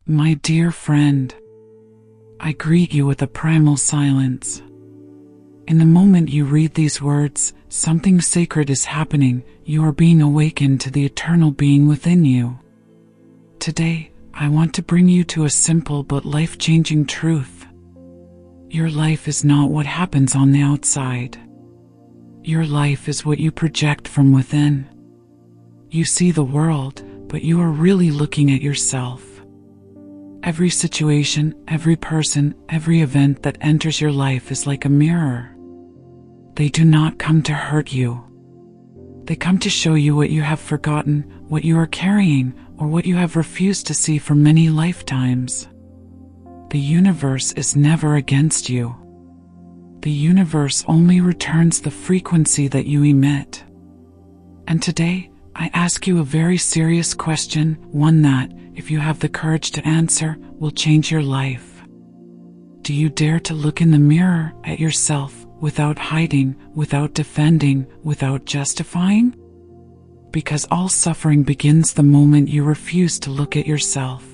My dear friend, I greet you with a primal silence. In the moment you read these words, something sacred is happening. You are being awakened to the eternal being within you. Today, I want to bring you to a simple but life-changing truth. Your life is not what happens on the outside. Your life is what you project from within. You see the world, but you are really looking at yourself. Every situation, every person, every event that enters your life is like a mirror. They do not come to hurt you. They come to show you what you have forgotten, what you are carrying, or what you have refused to see for many lifetimes. The universe is never against you. The universe only returns the frequency that you emit. And today, I ask you a very serious question, one that, if you have the courage to answer, will change your life. Do you dare to look in the mirror at yourself without hiding, without defending, without justifying? Because all suffering begins the moment you refuse to look at yourself.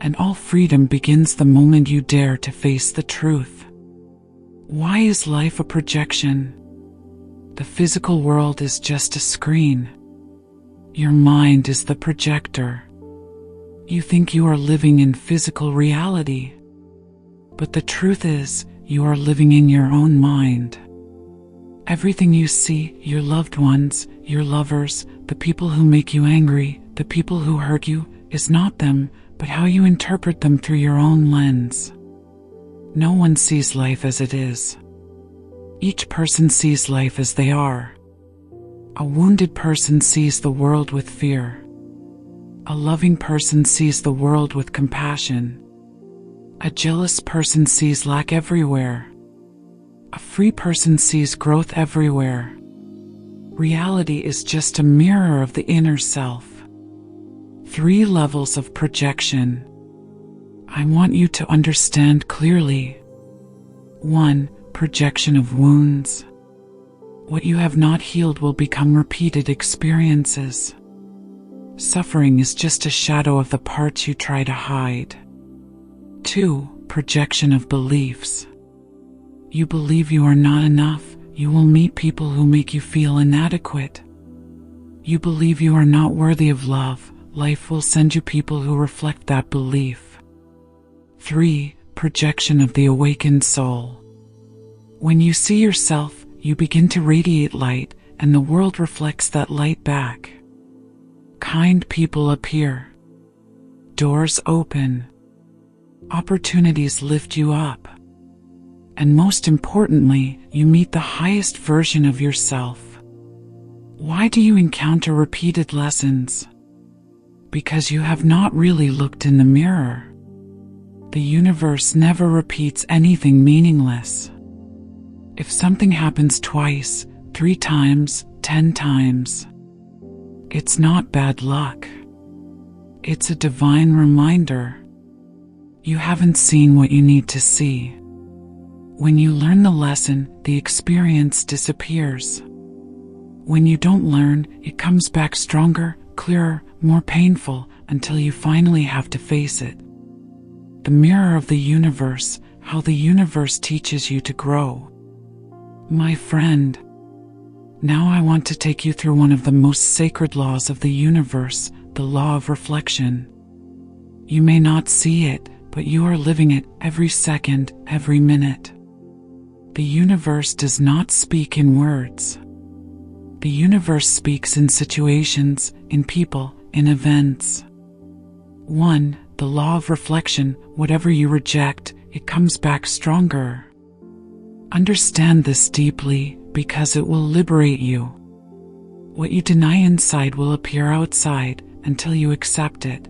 And all freedom begins the moment you dare to face the truth. Why is life a projection? The physical world is just a screen. Your mind is the projector. You think you are living in physical reality. But the truth is, you are living in your own mind. Everything you see, your loved ones, your lovers, the people who make you angry, the people who hurt you, is not them, but how you interpret them through your own lens. No one sees life as it is. Each person sees life as they are. A wounded person sees the world with fear. A loving person sees the world with compassion. A jealous person sees lack everywhere. A free person sees growth everywhere. Reality is just a mirror of the inner self. 3 levels of projection. I want you to understand clearly. 1. Projection of wounds. What you have not healed will become repeated experiences. Suffering is just a shadow of the parts you try to hide. 2. Projection of beliefs. You believe you are not enough. You will meet people who make you feel inadequate. You believe you are not worthy of love. Life will send you people who reflect that belief. 3. Projection of the awakened soul. When you see yourself, you begin to radiate light, and the world reflects that light back. Kind people appear. Doors open. Opportunities lift you up. And most importantly, you meet the highest version of yourself. Why do you encounter repeated lessons? Because you have not really looked in the mirror. The universe never repeats anything meaningless. If something happens twice, 3 times, 10 times, it's not bad luck. It's a divine reminder. You haven't seen what you need to see. When you learn the lesson, the experience disappears. When you don't learn, it comes back stronger, clearer, more painful, until you finally have to face it. The mirror of the universe, how the universe teaches you to grow. My friend, now I want to take you through one of the most sacred laws of the universe, the law of reflection. You may not see it, but you are living it every second, every minute. The universe does not speak in words. The universe speaks in situations, in people, in events. 1. The law of reflection. Whatever you reject, it comes back stronger. Understand this deeply, because it will liberate you. What you deny inside will appear outside, until you accept it.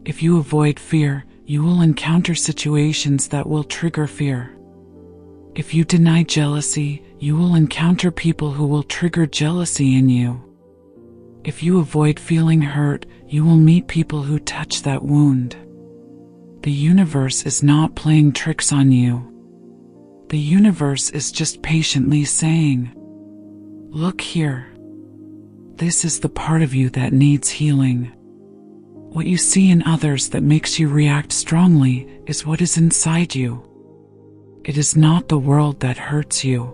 If you avoid fear, you will encounter situations that will trigger fear. If you deny jealousy, you will encounter people who will trigger jealousy in you. If you avoid feeling hurt, you will meet people who touch that wound. The universe is not playing tricks on you. The universe is just patiently saying, "Look here. This is the part of you that needs healing. What you see in others that makes you react strongly is what is inside you. It is not the world that hurts you.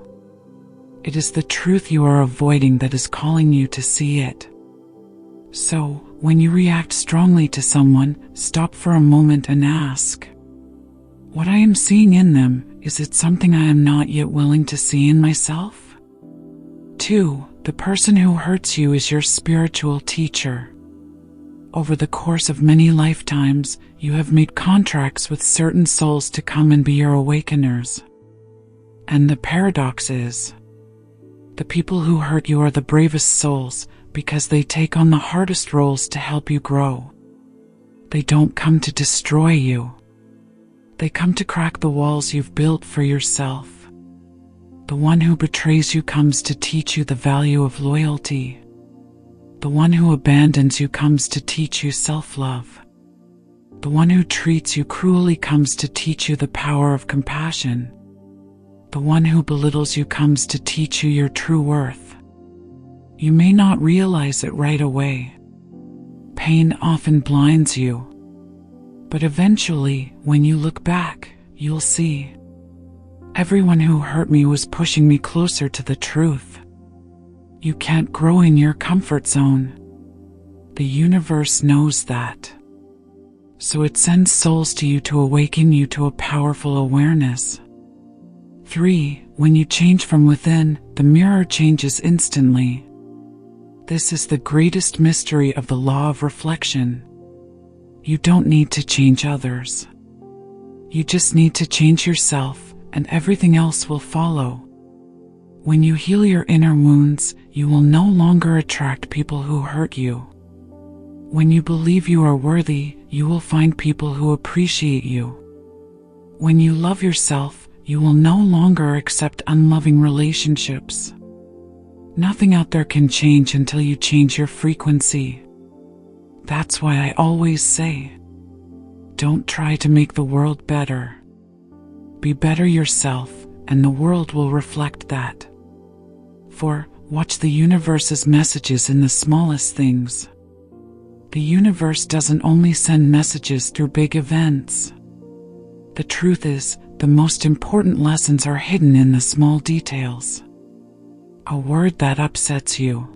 It is the truth you are avoiding that is calling you to see it. So, when you react strongly to someone, stop for a moment and ask, what I am seeing in them, is it something I am not yet willing to see in myself? 2. The person who hurts you is your spiritual teacher. Over the course of many lifetimes, you have made contracts with certain souls to come and be your awakeners. And the paradox is, the people who hurt you are the bravest souls because they take on the hardest roles to help you grow. They don't come to destroy you. They come to crack the walls you've built for yourself. The one who betrays you comes to teach you the value of loyalty. The one who abandons you comes to teach you self-love. The one who treats you cruelly comes to teach you the power of compassion. The one who belittles you comes to teach you your true worth. You may not realize it right away. Pain often blinds you. But eventually, when you look back, you'll see. Everyone who hurt me was pushing me closer to the truth. You can't grow in your comfort zone. The universe knows that. So it sends souls to you to awaken you to a powerful awareness. 3. When you change from within, the mirror changes instantly. This is the greatest mystery of the law of reflection. You don't need to change others. You just need to change yourself, and everything else will follow. When you heal your inner wounds, you will no longer attract people who hurt you. When you believe you are worthy, you will find people who appreciate you. When you love yourself, you will no longer accept unloving relationships. Nothing out there can change until you change your frequency. That's why I always say, don't try to make the world better. Be better yourself, and the world will reflect that. 4. Watch the universe's messages in the smallest things. The universe doesn't only send messages through big events. The truth is, the most important lessons are hidden in the small details. A word that upsets you.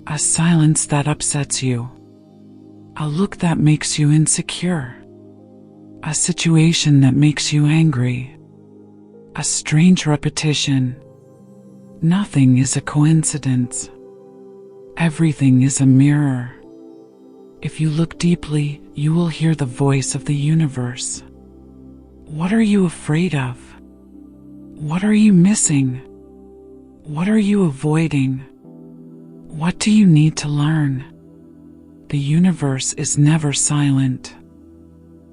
A silence that upsets you. A look that makes you insecure. A situation that makes you angry. A strange repetition. Nothing is a coincidence. Everything is a mirror. If you look deeply, you will hear the voice of the universe. What are you afraid of? What are you missing? What are you avoiding? What do you need to learn? The universe is never silent.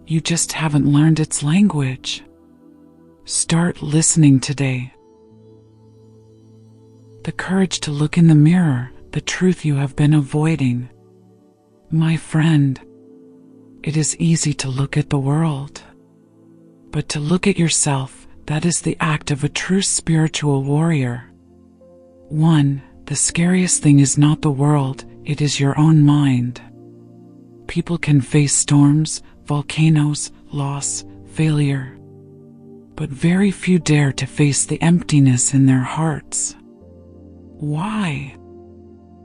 You just haven't learned its language. Start listening today. The courage to look in the mirror, the truth you have been avoiding. My friend, it is easy to look at the world. But to look at yourself, that is the act of a true spiritual warrior. 1. The scariest thing is not the world, it is your own mind. People can face storms, volcanoes, loss, failure. But very few dare to face the emptiness in their hearts. Why?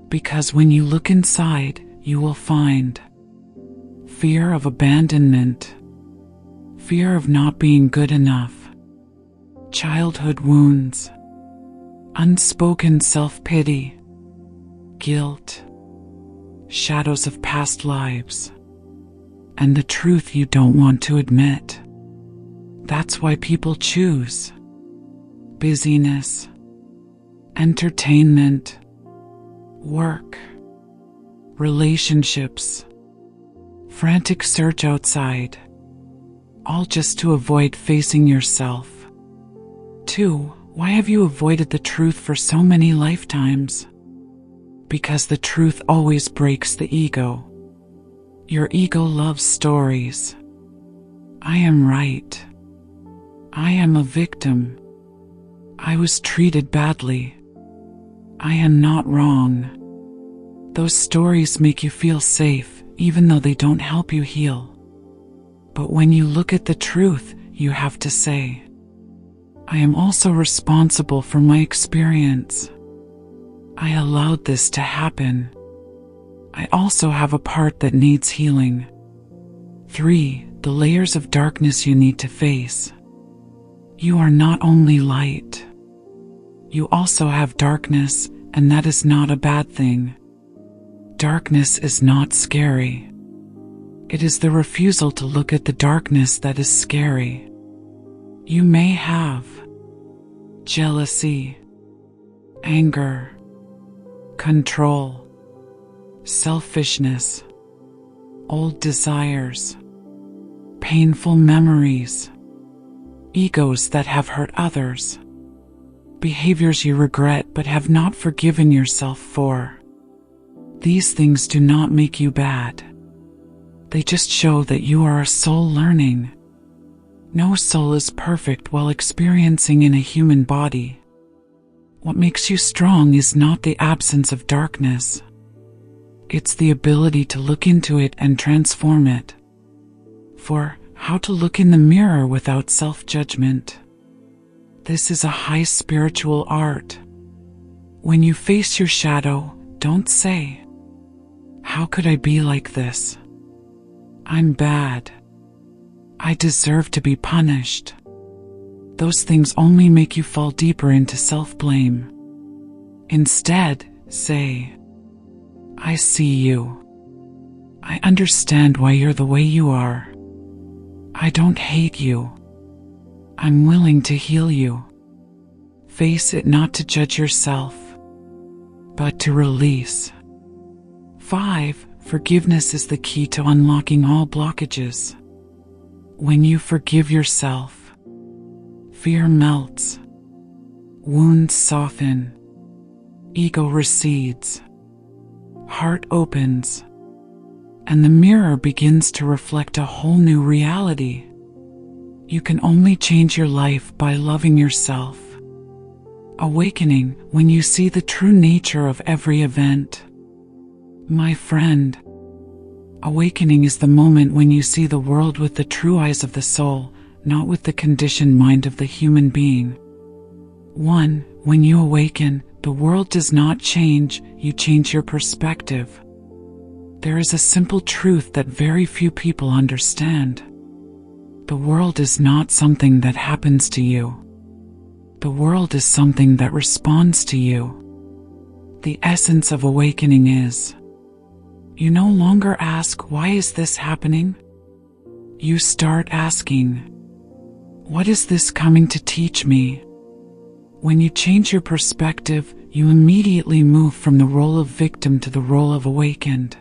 Because when you look inside, you will find fear of abandonment, fear of not being good enough, childhood wounds, unspoken self-pity, guilt, shadows of past lives, and the truth you don't want to admit. That's why people choose busyness, entertainment, work, relationships, frantic search outside, all just to avoid facing yourself. 2. Why have you avoided the truth for so many lifetimes? Because the truth always breaks the ego. Your ego loves stories. I am right. I am a victim. I was treated badly. I am not wrong. Those stories make you feel safe, even though they don't help you heal. But when you look at the truth, you have to say, I am also responsible for my experience. I allowed this to happen. I also have a part that needs healing. 3. The layers of darkness you need to face. You are not only light. You also have darkness, and that is not a bad thing. Darkness is not scary. It is the refusal to look at the darkness that is scary. You may have jealousy, anger, control, selfishness, old desires, painful memories, egos that have hurt others, behaviors you regret but have not forgiven yourself for. These things do not make you bad. They just show that you are a soul learning. No soul is perfect while experiencing in a human body. What makes you strong is not the absence of darkness. It's the ability to look into it and transform it. 4. How to look in the mirror without self-judgment. This is a high spiritual art. When you face your shadow, don't say, how could I be like this? I'm bad. I deserve to be punished. Those things only make you fall deeper into self-blame. Instead, say, I see you. I understand why you're the way you are. I don't hate you. I'm willing to heal you. Face it not to judge yourself, but to release. 5. Forgiveness is the key to unlocking all blockages. When you forgive yourself, fear melts, wounds soften, ego recedes, heart opens, and the mirror begins to reflect a whole new reality. You can only change your life by loving yourself. Awakening when you see the true nature of every event. My friend, awakening is the moment when you see the world with the true eyes of the soul, not with the conditioned mind of the human being. 1. When you awaken, the world does not change, you change your perspective. There is a simple truth that very few people understand. The world is not something that happens to you. The world is something that responds to you. The essence of awakening is, you no longer ask, why is this happening? You start asking, what is this coming to teach me? When you change your perspective, you immediately move from the role of victim to the role of awakened.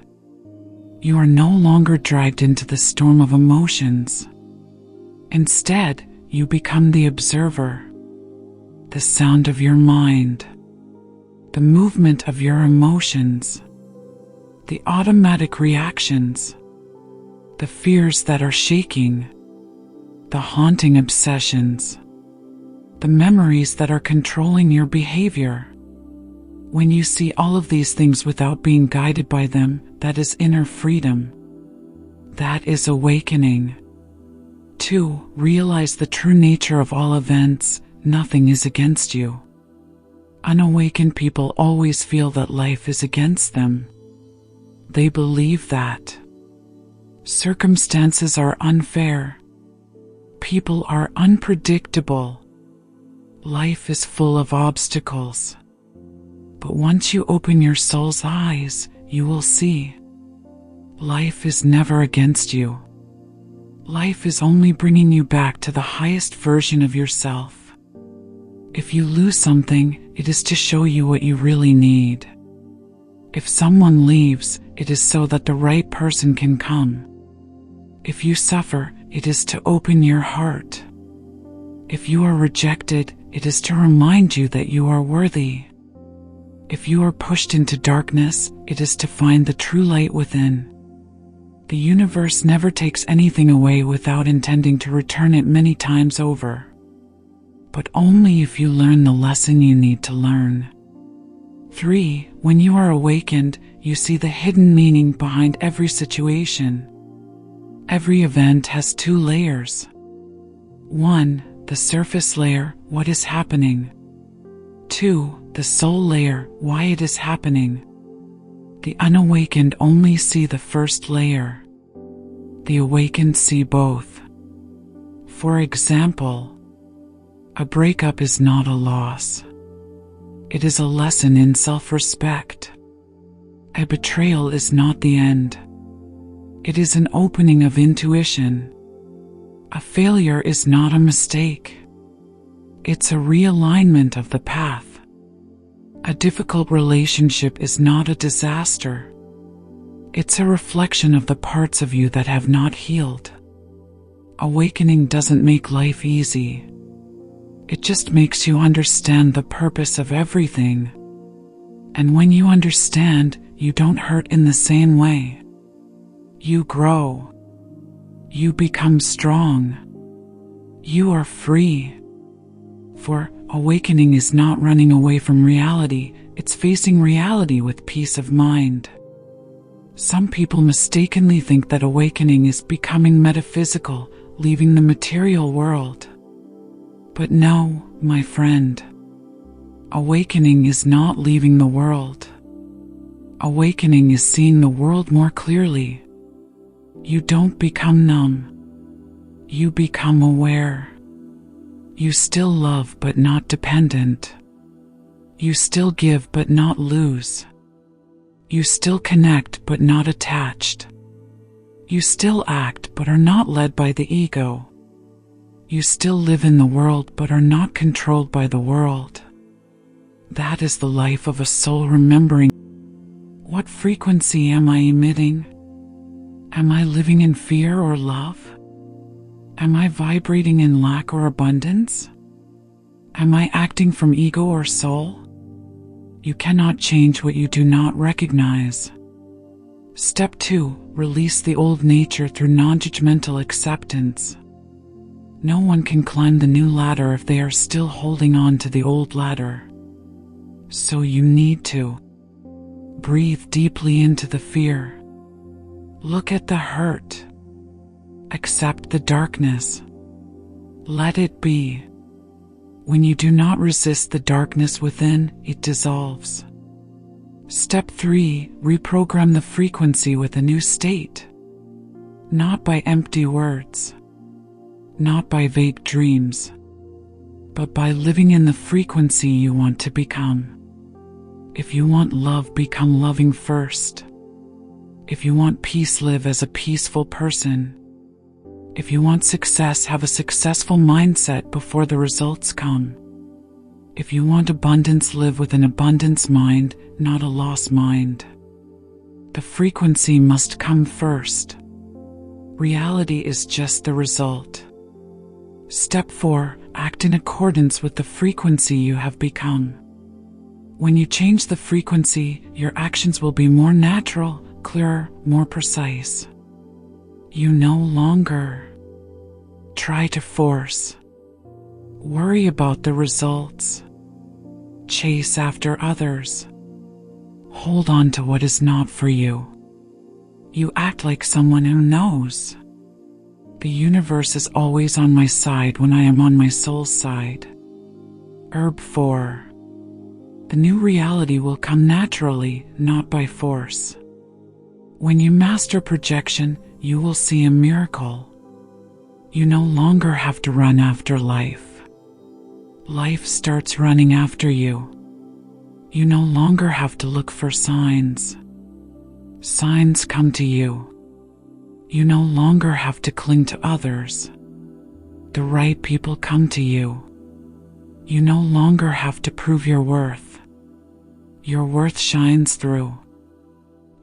You are no longer dragged into the storm of emotions. Instead, you become the observer, the sound of your mind, the movement of your emotions, the automatic reactions, the fears that are shaking, the haunting obsessions, the memories that are controlling your behavior. When you see all of these things without being guided by them, that is inner freedom. That is awakening. 2. Realize the true nature of all events. Nothing is against you. Unawakened people always feel that life is against them. They believe that circumstances are unfair. People are unpredictable. Life is full of obstacles. But once you open your soul's eyes, you will see life is never against you. Life is only bringing you back to the highest version of yourself. If you lose something, it is to show you what you really need. If someone leaves, it is so that the right person can come. If you suffer, it is to open your heart. If you are rejected, it is to remind you that you are worthy. If you are pushed into darkness, it is to find the true light within. The universe never takes anything away without intending to return it many times over. But only if you learn the lesson you need to learn. 3. When you are awakened, you see the hidden meaning behind every situation. Every event has two layers. 1. The surface layer, what is happening. 2. The soul layer, why it is happening. The unawakened only see the first layer. The awakened see both. For example, a breakup is not a loss. It is a lesson in self-respect. A betrayal is not the end. It is an opening of intuition. A failure is not a mistake. It's a realignment of the path. A difficult relationship is not a disaster. It's a reflection of the parts of you that have not healed. Awakening doesn't make life easy. It just makes you understand the purpose of everything. And when you understand, you don't hurt in the same way. You grow. You become strong. You are free. For awakening is not running away from reality, it's facing reality with peace of mind. Some people mistakenly think that awakening is becoming metaphysical, leaving the material world. But no, my friend. Awakening is not leaving the world. Awakening is seeing the world more clearly. You don't become numb. You become aware. You still love but not dependent. You still give but not lose. You still connect but not attached. You still act but are not led by the ego. You still live in the world but are not controlled by the world. That is the life of a soul remembering. What frequency am I emitting? Am I living in fear or love? Am I vibrating in lack or abundance? Am I acting from ego or soul? You cannot change what you do not recognize. Step 2. Release the old nature through non-judgmental acceptance. No one can climb the new ladder if they are still holding on to the old ladder. So you need to breathe deeply into the fear. Look at the hurt. Accept the darkness. Let it be. When you do not resist the darkness within, it dissolves. Step 3. Reprogram the frequency with a new state. Not by empty words. Not by vague dreams. But by living in the frequency you want to become. If you want love, become loving first. If you want peace, live as a peaceful person. If you want success, have a successful mindset before the results come. If you want abundance, live with an abundance mind, not a loss mind. The frequency must come first. Reality is just the result. Step 4. Act in accordance with the frequency you have become. When you change the frequency, your actions will be more natural, clearer, more precise. You no longer try to force, worry about the results, chase after others, hold on to what is not for you. You act like someone who knows. The universe is always on my side when I am on my soul's side. Herb 4. The new reality will come naturally, not by force. When you master projection, you will see a miracle. You no longer have to run after life. Life starts running after you. You no longer have to look for signs. Signs come to you. You no longer have to cling to others. The right people come to you. You no longer have to prove your worth. Your worth shines through.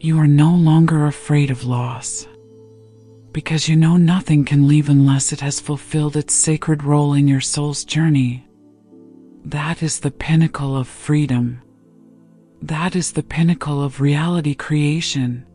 You are no longer afraid of loss. Because you know nothing can leave unless it has fulfilled its sacred role in your soul's journey. That is the pinnacle of freedom. That is the pinnacle of reality creation.